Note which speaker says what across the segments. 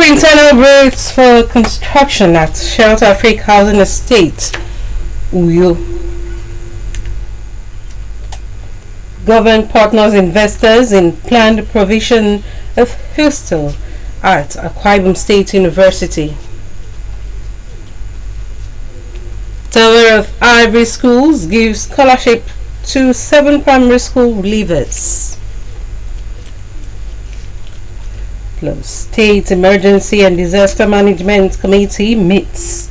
Speaker 1: internal roads for construction at Shelter Africa Housing Estate, Uyo. Government partners investors in planned provision of hostel at AKBC State University. Tower of Ivory Schools gives scholarship to 7 primary school leavers. State Emergency and Disaster Management Committee meets.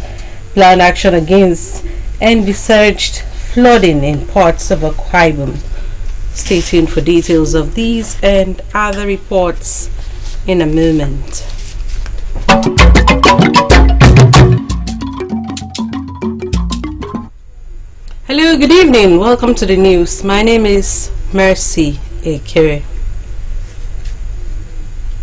Speaker 1: Plan action against envisaged flooding in parts of AKBC. Stay tuned for details of these and other reports in a moment. Hello, good evening. Welcome to the news. My name is Mercy Ekere.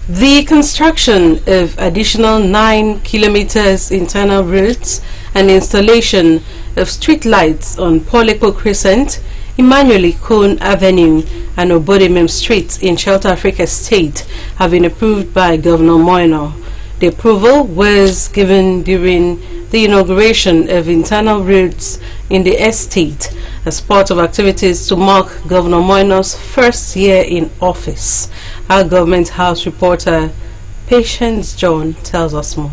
Speaker 1: The construction of additional 9 kilometers internal roads and installation of street lights on Paul Ekpo Crescent, Emmanuel Ikon Avenue and Obodimem Street in Shelter Africa State have been approved by Governor Moino. The approval was given during the inauguration of internal roads in the estate as part of activities to mark Governor Moino's first year in office. Our Government House reporter Patience John tells us more.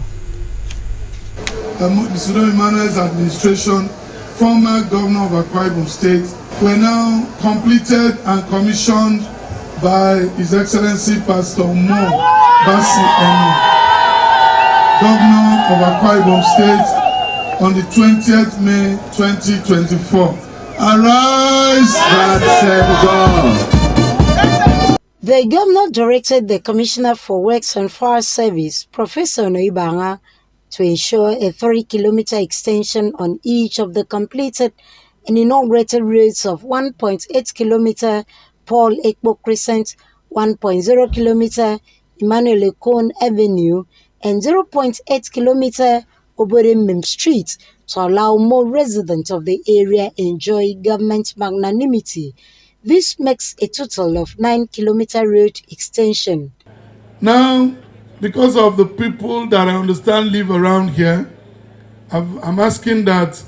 Speaker 2: The Sudan Emmanuel's administration, former governor of AKBC State, were now completed and commissioned by His Excellency Pastor Mo Basi Eno, Governor of AKBC State, on the 20th May 2024. Arise, that said God.
Speaker 3: The governor directed the Commissioner for Works and Fire Service, Professor Noibanga, to ensure a 3-kilometer extension on each of the completed and inaugurated roads of 1.8 kilometer Paul Ekpo Crescent, 1.0 kilometer Emmanuel Ikon Avenue, and 0.8 kilometer Obodimem Street to allow more residents of the area enjoy government magnanimity. This makes a total of 9-kilometer road extension.
Speaker 2: Now, because of the people that I understand live around here, I'm asking that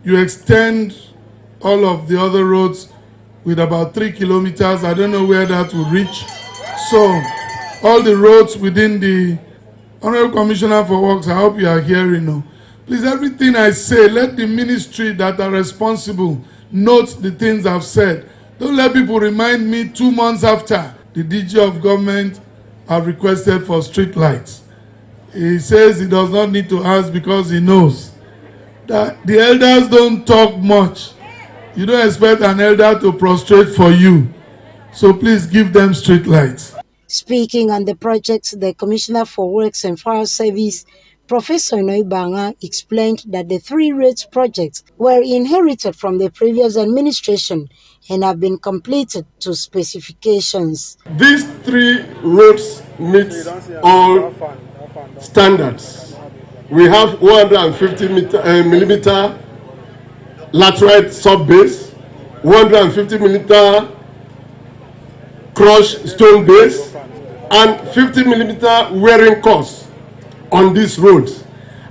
Speaker 2: you extend all of the other roads with about 3 kilometers. I don't know where that will reach. So, all the roads within the Honorable Commissioner for Works, I hope you are hearing now. Please, everything I say, let the ministry that are responsible note the things I've said. Don't let people remind me 2 months after the DG of government have requested for street lights. He says he does not need to ask because he knows that the elders don't talk much. You don't expect an elder to prostrate for you. So please give them street lights.
Speaker 3: Speaking on the project, the Commissioner for Works and Fire Service, Professor Noibanga, explained that the 3 roads projects were inherited from the previous administration and have been completed to specifications.
Speaker 4: These 3 roads meet all standards. We have 150 millimeter laterite sub-base, 150 millimeter crushed stone base, and 50 millimeter wearing course on these roads.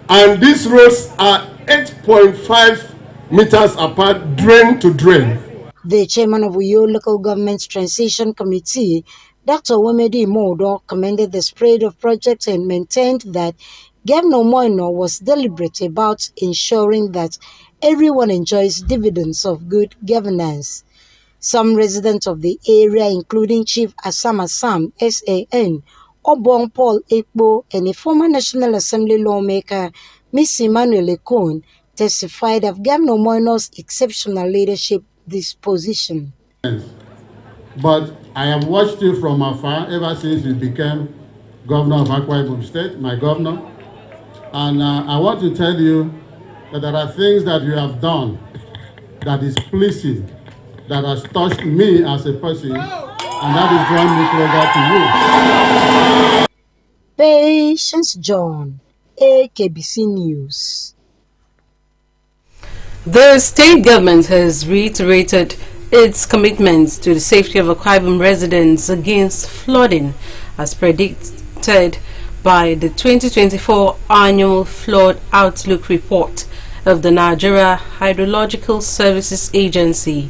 Speaker 4: And these roads are 8.5 meters apart, drain to drain.
Speaker 3: The chairman of Uyo Local Government Transition Committee, Dr. Wemedi Modo, commended the spread of projects and maintained that Governor Moino was deliberate about ensuring that everyone enjoys dividends of good governance. Some residents of the area, including Chief Assam Assam, SAN, Obong Paul Ekpo, and a former National Assembly lawmaker, Miss Emmanuel Ikon, testified of Governor Moino's exceptional leadership disposition.
Speaker 5: But I have watched you from afar ever since you became governor of AKBC State, my governor. And I want to tell you that there are things that you have done that is pleasing, that has touched me as a person, and that is drawing me closer to you.
Speaker 3: Patience John, AKBC News.
Speaker 1: The state government has reiterated its commitment to the safety of AKBC residents against flooding, as prompted by the 2024 Annual Flood Outlook Report of the Nigeria Hydrological Services Agency.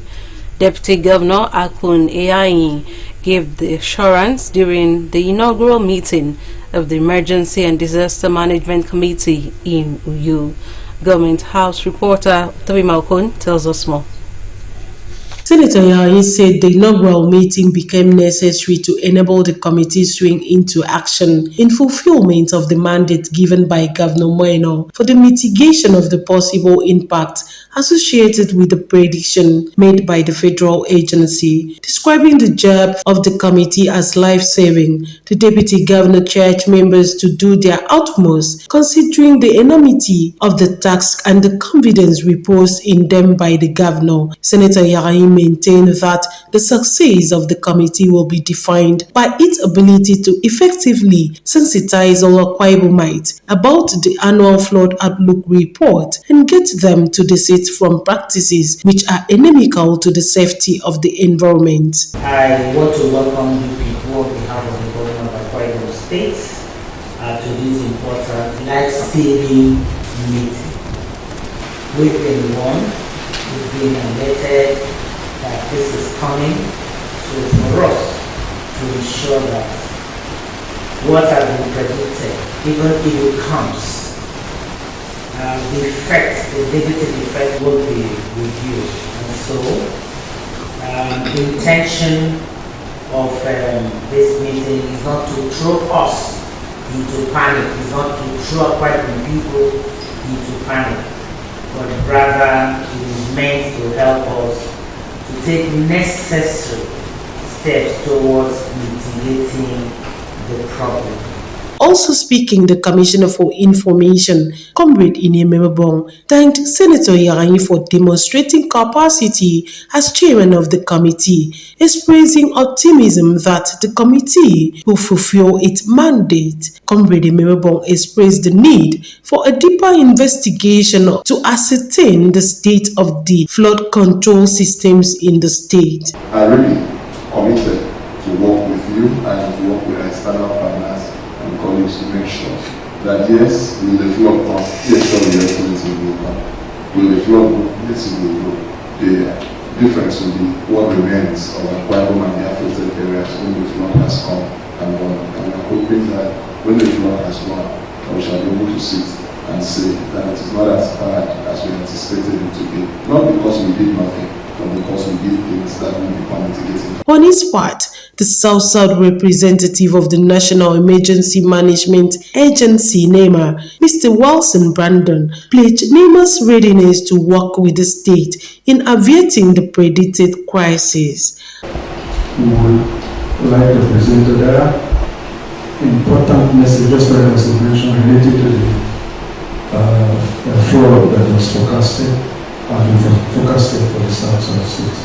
Speaker 1: Deputy Governor Akun Eyayi gave the assurance during the inaugural meeting of the Emergency and Disaster Management Committee in Uyo. Government House reporter Toby Malkon tells us more.
Speaker 6: Senator Eyayi said the inaugural meeting became necessary to enable the committee swing into action in fulfillment of the mandate given by Governor Moeno for the mitigation of the possible impact associated with the prediction made by the federal agency. Describing the job of the committee as life-saving, the deputy governor charged members to do their utmost, considering the enormity of the task and the confidence reposed in them by the governor. Senator Eyayi maintained that the success of the committee will be defined by its ability to effectively sensitize all Akwa Ibomites about the annual flood outlook report and get them to desist from practices which are inimical to the safety of the environment.
Speaker 7: I want to welcome you people on behalf of the government of Akwa Ibom State to this important life-saving meeting. We've been warned, we've been alerted that this is coming, so for us to ensure that what has been predicted, even if it comes, the effect, the negative effect will be reduced. And so the intention of this meeting is not to throw us into panic, is not to throw Akwa Ibom people into panic, but rather it is meant to help us to take necessary steps towards mitigating the problem.
Speaker 6: Also speaking, the Commissioner for Information, Comrade Inemebong, thanked Senator Eyayi for demonstrating capacity as chairman of the committee, expressing optimism that the committee will fulfill its mandate. Comrade Inemebong expressed the need for a deeper investigation to ascertain the state of the flood control systems in the state.
Speaker 8: I really committed to work with you and to work with external partners and colleagues to make sure that yes, will the flood come? Yes, yes, will come. Will the flood go? Yes, it will go. The difference will be what remains of Akwa Ibom and the affected areas when the flood has come and gone. And we are hoping that when the flood has gone, we shall be able to sit and say that it is not as bad as we anticipated it to be. Not because we did nothing, but because we did things that will become mitigating.
Speaker 6: On his part, the South-South representative of the National Emergency Management Agency, NEMA, Mr. Wilson Brandon, pledged NEMA's readiness to work with the state in averting the predicted crisis.
Speaker 9: We would like to present there important messages that was mentioned related to the flood that was forecasted for the South-South states.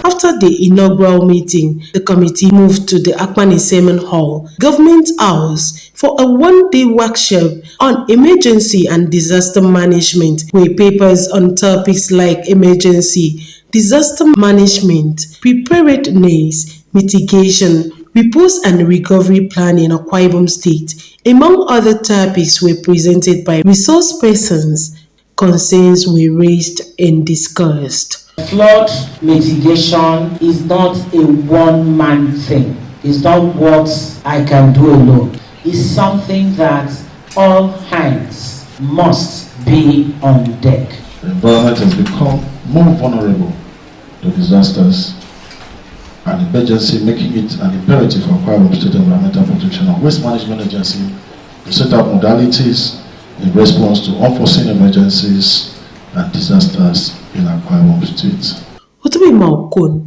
Speaker 6: After the inaugural meeting, the committee moved to the Akpan Semen Hall, Government House, for a one-day workshop on emergency and disaster management, where papers on topics like emergency, disaster management, preparedness, mitigation, repose and recovery planning in Akwa Ibom State, among other topics, were presented by resource persons. Concerns were raised and discussed.
Speaker 7: Flood mitigation is not a one-man thing. It's not what I can do alone. It's something that all hands must be on deck.
Speaker 10: The environment has become more vulnerable to disasters and emergency, making it an imperative for Akwa Ibom State Environmental Protection and Waste Management Agency to set up modalities in response to unforeseen emergencies and disasters in Akwa Ibom State.
Speaker 6: Otobi Malkon,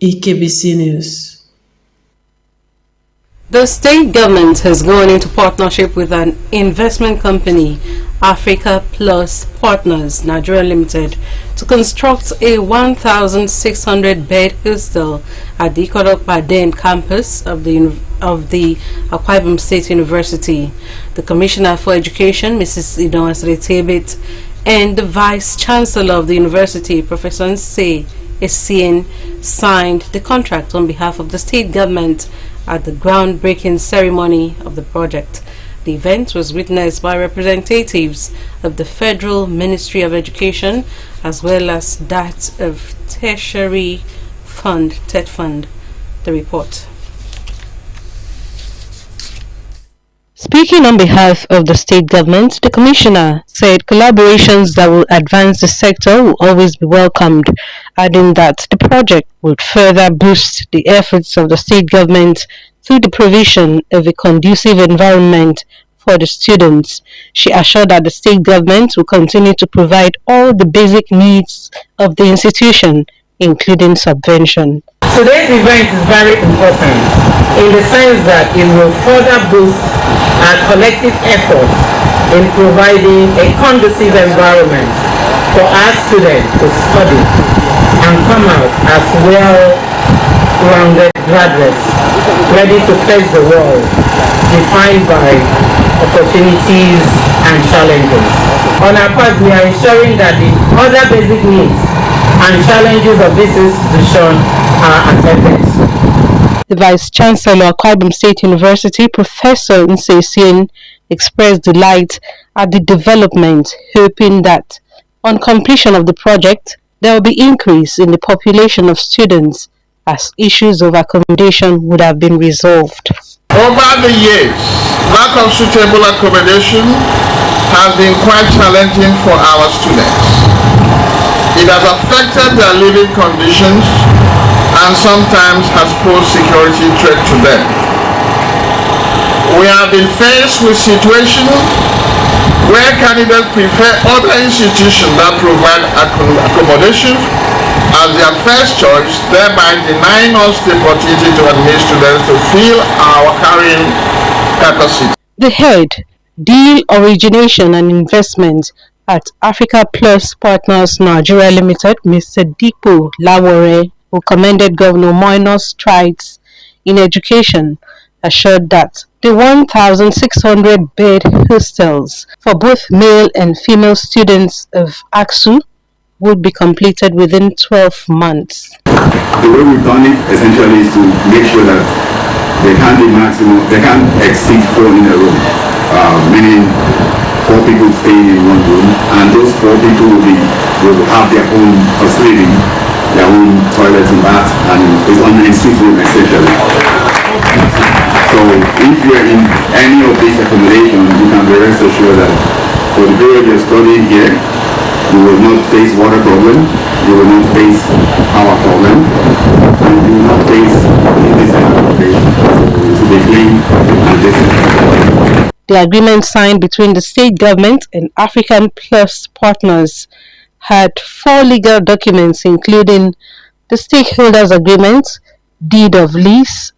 Speaker 6: AKBC News.
Speaker 1: The state government has gone into partnership with an investment company, Africa Plus Partners Nigeria Limited, to construct a 1,600-bed hostel at the Ikodok-Baden campus of the Akwa Ibom State University. The Commissioner for Education, Mrs. Idon Asretebit, and the Vice Chancellor of the University, Professor Nse Essien, signed the contract on behalf of the state government at the groundbreaking ceremony of the project. The event was witnessed by representatives of the Federal Ministry of Education as well as that of Tertiary Fund, TED Fund. The report. Speaking on behalf of the state government, the commissioner said collaborations that will advance the sector will always be welcomed, adding that the project would further boost the efforts of the state government through the provision of a conducive environment for the students. She assured that the state government will continue to provide all the basic needs of the institution, including subvention.
Speaker 11: Today's event is very important in the sense that it will further boost our collective efforts in providing a conducive environment for our students to study and come out as well-rounded graduates, ready to face the world, defined by opportunities and challenges. On our part, we are ensuring that the other basic needs and challenges of this institution are attended.
Speaker 1: The Vice Chancellor of Akwa Ibom State University, Professor Nsesien, expressed delight at the development, hoping that on completion of the project, there will be increase in the population of students as issues of accommodation would have been resolved.
Speaker 12: Over the years, lack of suitable accommodation has been quite challenging for our students. It has affected their living conditions and sometimes has posed security threat to them. We have been faced with situations where candidates prefer other institutions that provide accommodation as their first choice, thereby denying us the opportunity to admit students to fill our carrying capacity.
Speaker 1: The head, Deal Origination and Investment at Africa Plus Partners Nigeria Limited, Mr. Dipo Lawore, who commended Governor Moino's strides in education, assured that the 1,600-bed hostels for both male and female students of AKSU would be completed within 12 months.
Speaker 13: The way we've done it essentially is to make sure that they can't exceed 4 in a room, meaning 4 people staying in one room, and those 4 people will have their own facility, their own toilets and bath, and it's on an suite room essentially. So if you're in any of these accommodations, you can be rest assured that for the period you're studying here, you will not face water problem, you will not face power problem, and you will not face indecent accommodation. It will be clean and decent.
Speaker 1: The agreement signed between the state government and African Plus Partners had 4 legal documents, including the stakeholders agreement, deed of lease,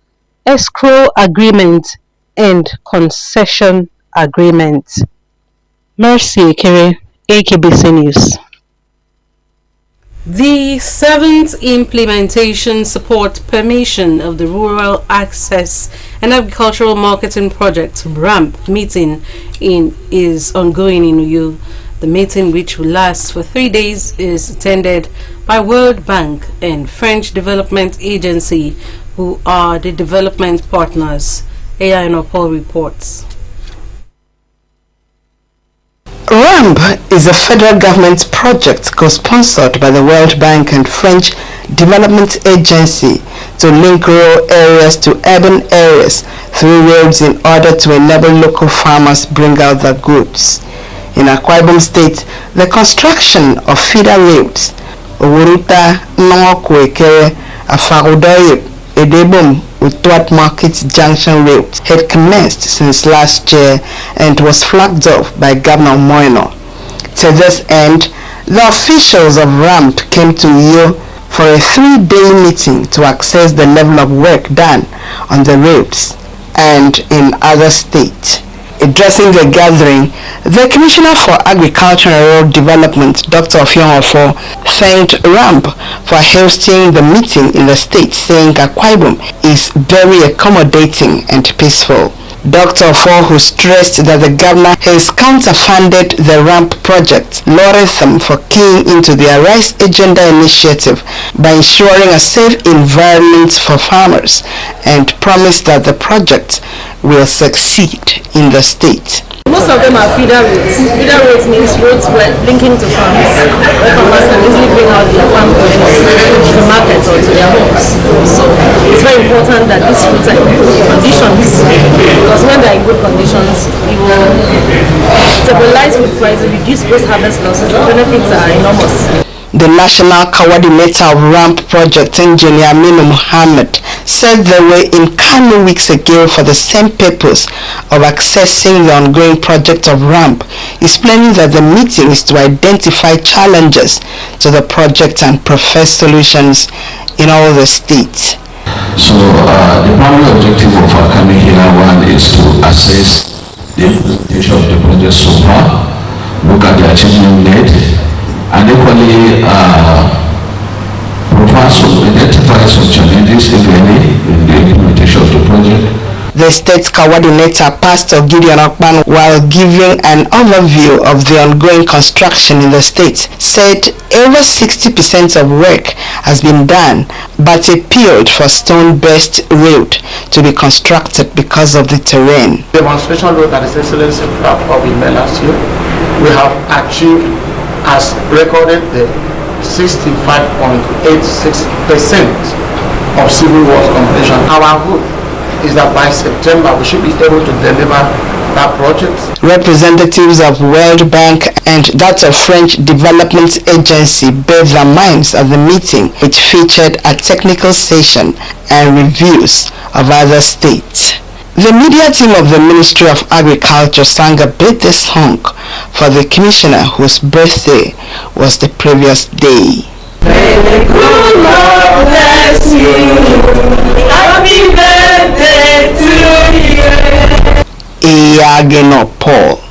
Speaker 1: escrow agreement, and concession agreement. Mercy Ekere, AKBC News. The 7th Implementation Support Permission of the Rural Access and Agricultural Marketing Project RAMP meeting is ongoing in Uyo. The meeting, which will last for 3 days, is attended by World Bank and French Development Agency, who are the development partners. AI Paul reports.
Speaker 14: RAMP is a federal government project co-sponsored by the World Bank and French Development Agency to link rural areas to urban areas through roads in order to enable local farmers bring out their goods. In Akwa Ibom State, the construction of feeder roads, Owuruta, Nwakwekere, Afarudoye, Edebom, Utwat Market Junction Road had commenced since last year and was flagged off by Governor Moino. To this end, the officials of RAMP came to Uyo for a 3-day meeting to assess the level of work done on the roads and in other states. Addressing the gathering, the Commissioner for Agriculture and Rural Development, Dr. Ofiongofo, thanked RAMP for hosting the meeting in the state, saying Akwa Ibom is very accommodating and peaceful. Dr. Fohu stressed that the governor has counterfunded the ramp project, lauded them for keying into their Rice Agenda initiative by ensuring a safe environment for farmers, and promised that the project will succeed in the state.
Speaker 15: Most of them are feeder roads. Feeder roads means roads linking to farms, where farmers can easily bring out their farm produce to the markets or to their homes. So it's very important that these roads are in good conditions, because when they are in good conditions, it will stabilize food prices, reduce post-harvest losses. The benefits are enormous.
Speaker 14: The national coordinator of RAMP project, Engineer Aminu Muhammad, said they were in Kano weeks ago for the same purpose of accessing the ongoing project of RAMP, explaining that the meeting is to identify challenges to the project and propose solutions in all the states.
Speaker 10: So the primary objective of our coming here, one, is to assess the implementation of the project so far, look at the achievement made, and equally identify some challenges, if any, in the implementation of the project.
Speaker 14: The state coordinator, Pastor Gideon Okpan, while giving an overview of the ongoing construction in the state, said over 60% of work has been done, but appealed for stone-based road to be constructed because of the terrain.
Speaker 16: Demonstration road that is Excellency Club of last year, we have achieved, as recorded, the 65.86% of civil works completion. Our hope is that by September we should be able to deliver that project.
Speaker 14: Representatives of World Bank and that of French Development Agency bathed their minds at the meeting, which featured a technical session and reviews of other states. The media team of the Ministry of Agriculture sang a birthday song for the commissioner whose birthday was the previous day.
Speaker 17: May the good Lord bless you. Happy birthday to you.
Speaker 14: Ageno Paul,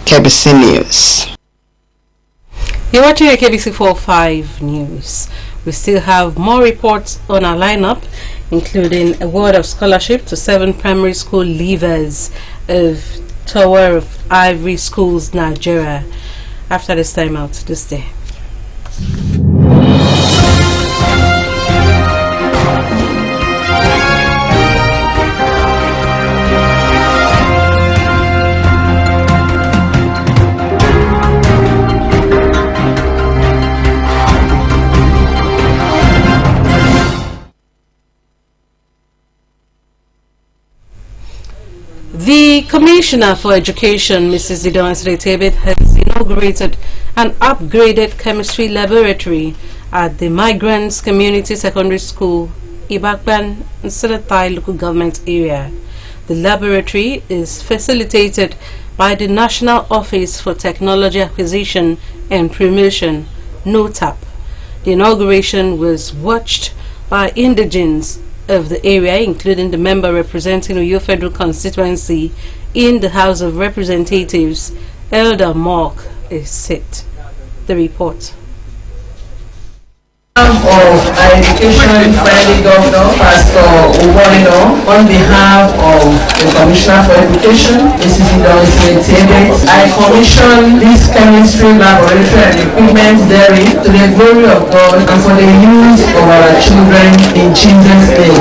Speaker 14: AKBC News.
Speaker 1: You're watching AKBC 45 News. We still have more reports on our lineup, including award of scholarship to 7 primary school leavers of Tower of Ivory Schools, Nigeria. After this time out this day. The Commissioner for Education, Mrs. Zidon Tebet, has inaugurated an upgraded chemistry laboratory at the Migrants Community Secondary School, Ibakban, in Seletai local government area. The laboratory is facilitated by the National Office for Technology Acquisition and Promotion, NOTAP. The inauguration was watched by indigenes of the area, including the member representing Uyo Federal Constituency in the House of Representatives, Elder Mark Esit. The report.
Speaker 11: Of our education friendly governor, Pastor Uwolino, on behalf of the Commissioner for Education, Mrs. Idonsi Tebet, I commission this chemistry laboratory and equipment therein to the glory of God and for the use of our children in Jesus' name.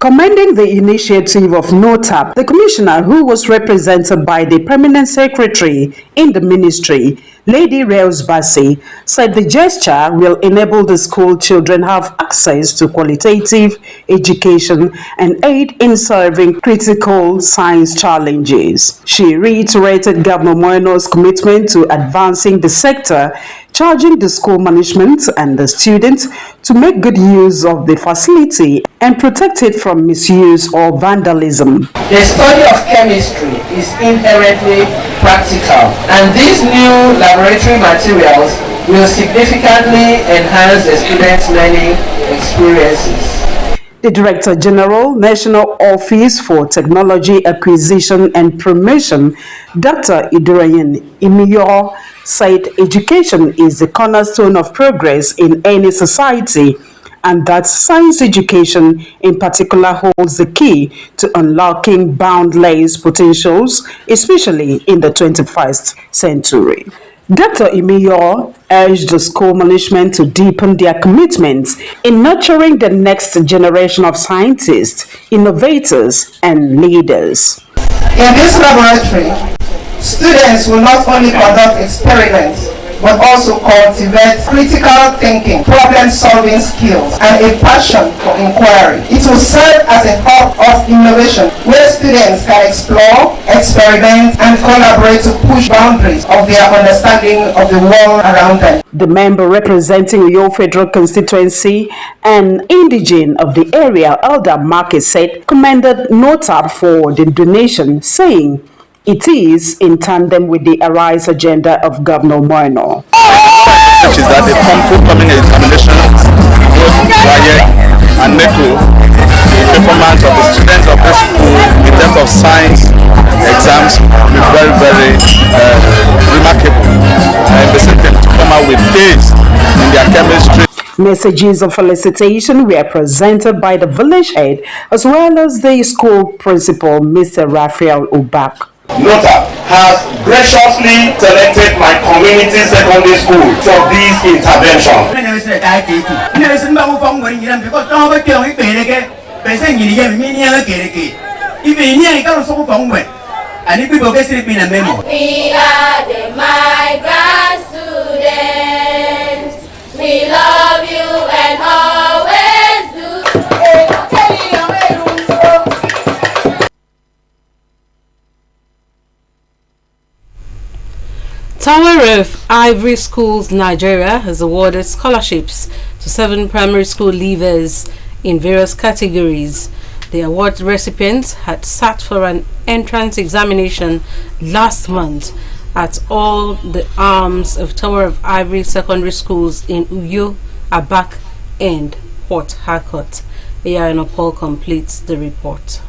Speaker 18: Commending the initiative of NOTAP, the commissioner, who was represented by the permanent secretary in the ministry, Lady Reus Bassi, said the gesture will enable the school children have access to qualitative education and aid in solving critical science challenges. She reiterated Governor Moeno's commitment to advancing the sector, charging the school management and the students to make good use of the facility and protect it from misuse or vandalism.
Speaker 11: The study of chemistry is inherently practical, and these new laboratory materials will significantly enhance the students' learning experiences.
Speaker 18: The Director General, National Office for Technology Acquisition and Promotion, Dr. Idorayin Imiyo, said education is the cornerstone of progress in any society and that science education in particular holds the key to unlocking boundless potentials, especially in the 21st century. Dr. Imiyo urged the school management to deepen their commitment in nurturing the next generation of scientists, innovators, and leaders.
Speaker 19: In this laboratory, students will not only conduct experiments, but also cultivate critical thinking, problem-solving skills, and a passion for inquiry. It will serve as a hub of innovation where students can explore, experiment, and collaborate to push boundaries of their understanding of the world around them.
Speaker 18: The member representing Uyo Federal Constituency and indigene of the area, Elder Market, said commended NOTAP for the donation, saying it is in tandem with the Arise agenda of Governor Moino.
Speaker 20: Which is that the forthcoming examination, both WAEC and NECO, the performance of the students of this school in terms of science exams will be very, very remarkable. And the same thing to come out with A's in their chemistry.
Speaker 18: Messages of felicitation were presented by the village head as well as the school principal, Mr. Raphael Ubak.
Speaker 21: NOTAP has graciously selected my community secondary school for this intervention.
Speaker 17: We are the migrant students. We love you and always do.
Speaker 1: Tower of Ivory Schools Nigeria has awarded scholarships to 7 primary school leavers in various categories. The award recipients had sat for an entrance examination last month at all the arms of Tower of Ivory secondary schools in Uyo, Abak, and Port Harcourt. Ayano Paul completes the report.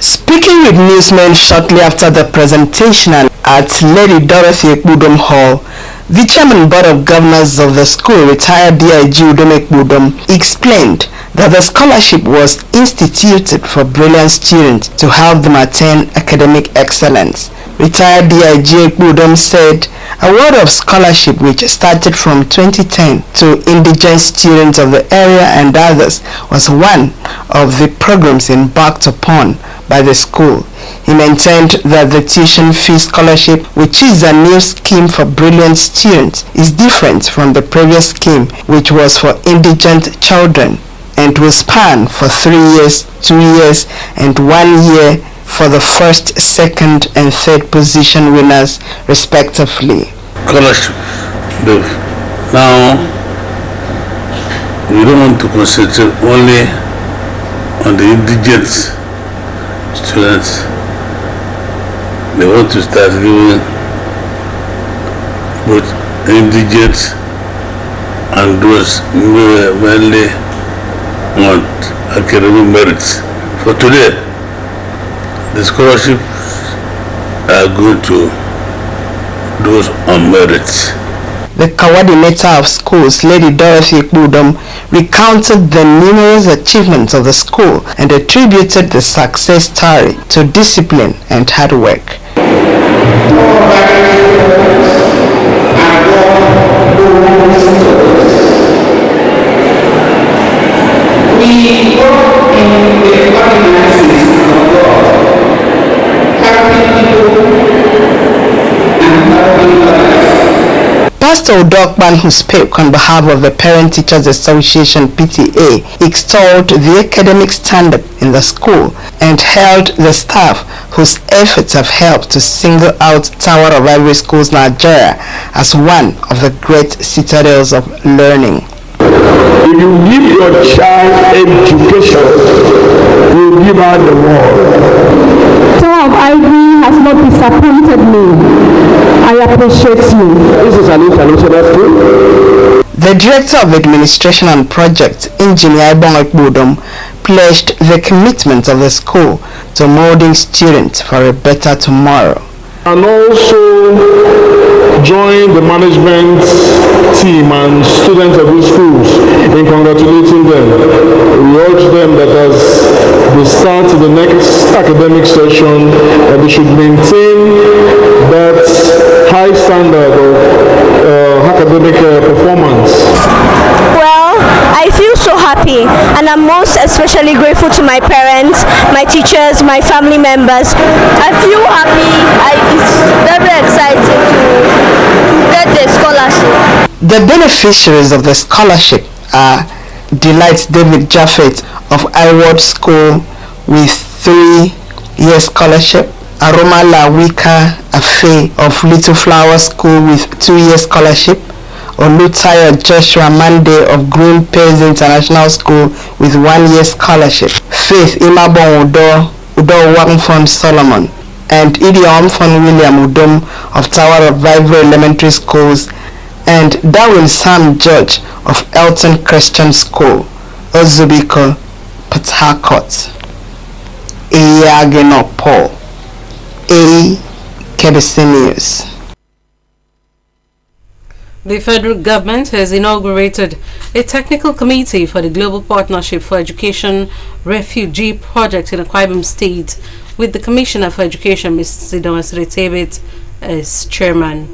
Speaker 14: Speaking with newsmen shortly after the presentation at Lady Dorothy Ekbudom Hall, the Chairman Board of Governors of the school, retired DIG Udom Ekbudom, explained that the scholarship was instituted for brilliant students to help them attain academic excellence. Retired DIG Ekbudom said award of scholarship, which started from 2010 to indigent students of the area and others, was one of the programs embarked upon by the school. He maintained that the tuition fee scholarship, which is a new scheme for brilliant students, is different from the previous scheme, which was for indigent children and will span for 3 years, 2 years, and 1 year for the first, second, and third position winners, respectively.
Speaker 22: Scholarship. Now, we don't want to concentrate only on the indigent students. They want to start giving both indigent and those mainly want academic merits. For today, the scholarships are going to those on merits.
Speaker 14: The coordinator of schools, Lady Dorothy Ekbudom, recounted the numerous achievements of the school and attributed the success story to discipline and hard work.
Speaker 17: We work in the finances of God, helping people and helping others.
Speaker 14: Pastor Udokban, who spoke on behalf of the Parent Teachers Association PTA, extolled the academic standard in the school and hailed the staff whose efforts have helped to single out Tower of Ivory Schools Nigeria as one of the great citadels of learning.
Speaker 23: If you give your child education, you give out the world.
Speaker 24: Tower of Ivory has not disappointed me. I appreciate you.
Speaker 23: This is an international school.
Speaker 14: The Director of Administration and Project, Engineer Ibong Ekbudom, pledged the commitment of the school to molding students for a better tomorrow.
Speaker 23: And also
Speaker 9: join the management team and students of these schools in congratulating them. We urge them that as they start the next academic session, they should maintain that high standard of academic performance.
Speaker 2: Well, I feel so happy, and I'm most especially grateful to my parents, my teachers, my family members. I feel happy. It's very exciting to get the scholarship.
Speaker 14: The beneficiaries of the scholarship are Delight David Jaffet of Iward School with 3-year scholarship, Aroma Lawika Afe of Little Flower School with 2-year scholarship, Olutaya Joshua Mande of Green Pairs International School with 1-year scholarship, Faith Imabon Udo Wangfon Solomon, and Idiom von William Udom of Tower of Vibrant Elementary Schools, and Darwin Sam George of Elton Christian School, Ozubiko, Port Harcourt. Eyageno Paul, AKBC News.
Speaker 1: The federal government has inaugurated a technical committee for the Global Partnership for Education Refugee Project in Akwa Ibom State, with the Commissioner for Education, Ms. Sidon Tebet, as chairman.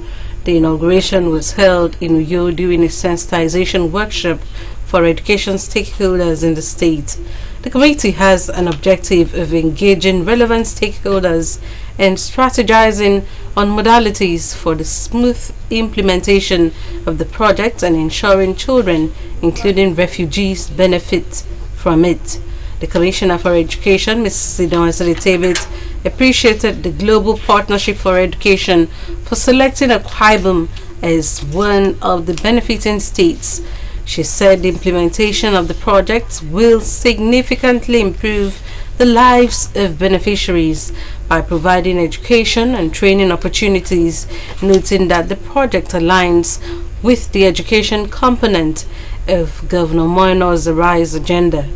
Speaker 1: The inauguration was held in Uyo during a sensitization workshop for education stakeholders in the state. The committee has an objective of engaging relevant stakeholders and strategizing on modalities for the smooth implementation of the project and ensuring children, including refugees, benefit from it. The Commissioner for Education, Ms. Sidon Tebet, appreciated the Global Partnership for Education for selecting Akwa Ibom as one of the benefiting states. She said the implementation of the project will significantly improve the lives of beneficiaries by providing education and training opportunities, noting that the project aligns with the education component of Governor Moino's Arise agenda.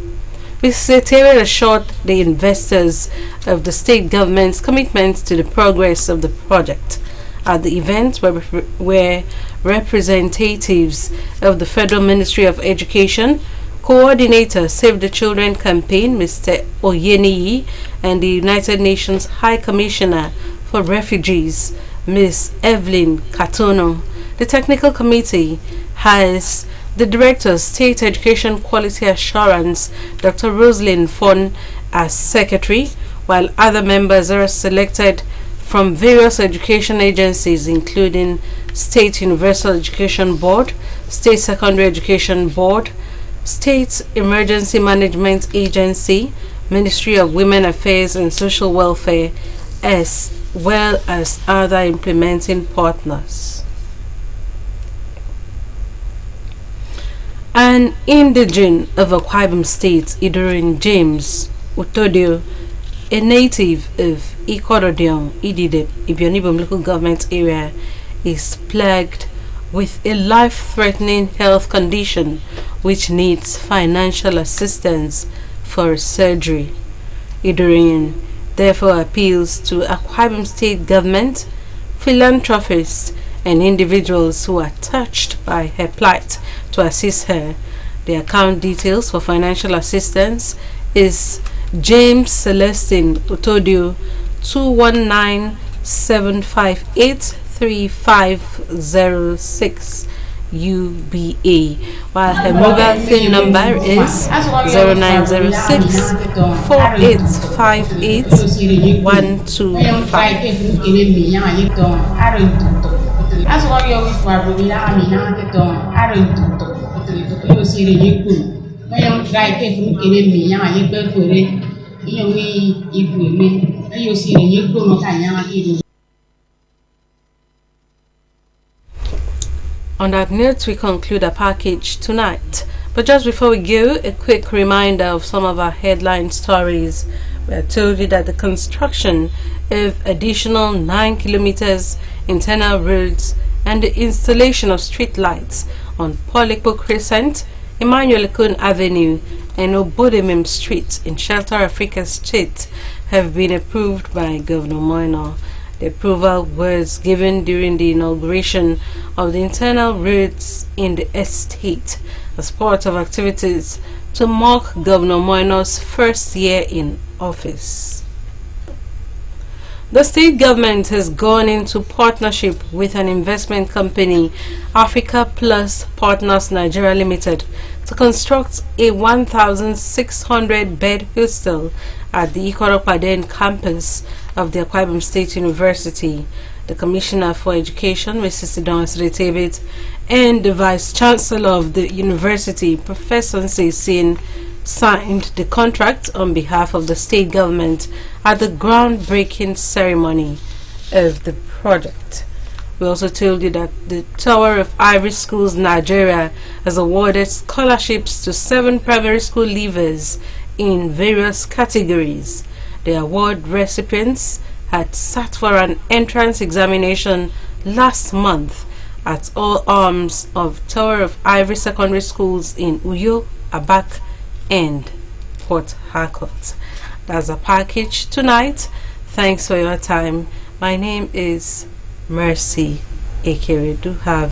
Speaker 1: Ms. Tebet assured the investors of the state government's commitment to the progress of the project. At the event where representatives of the Federal Ministry of Education, Coordinator Save the Children Campaign, Mr. Oyeniyi, and the United Nations High Commissioner for Refugees, Ms. Evelyn Katono. The technical committee has the Director of State Education Quality Assurance, Dr. Rosalind Fon, as Secretary, while other members are selected from various education agencies, including State Universal Education Board, State Secondary Education Board, State Emergency Management Agency, Ministry of Women Affairs and Social Welfare, as well as other implementing partners. An indigene of Akwa Ibom State, Idorin James Utodio, a native of Ikorodion, Idide, Ibion Ibom local government area, is plagued with a life-threatening health condition which needs financial assistance for surgery. Idorin therefore appeals to Akwa Ibom State government, philanthropists, and individuals who are touched by her plight to assist her. The account details for financial assistance is James Celestine Utodio 219-758-3506 UBA, while her mobile phone number is 0906-4858-125. On that note, we conclude our package tonight. But just before we go, a quick reminder of some of our headline stories. We are told you that the construction of additional 9 kilometers internal roads and the installation of street lights on Polikpo Crescent, Emmanuel Ekun Avenue, and Obodemim Street in Shelter Africa State have been approved by Governor Moino. The approval was given during the inauguration of the internal roads in the estate as part of activities to mark Governor Moino's first year in office. The state government has gone into partnership with an investment company, Africa Plus Partners Nigeria Limited, to construct a 1,600-bed hostel at the Ikoropaden campus of the Akwa Ibom State University. The Commissioner for Education, Mrs. Sidon Sretebit, and the Vice Chancellor of the University, Professor Nsesin, signed the contract on behalf of the state government at the groundbreaking ceremony of the project. We also told you that the Tower of Ivory Schools Nigeria has awarded scholarships to 7 primary school leavers in various categories. The award recipients had sat for an entrance examination last month at all arms of Tower of Ivory Secondary Schools in Uyo, Abak, and Port Harcourt. That's a package tonight. Thanks for your time. My name is Mercy Ekere. Do have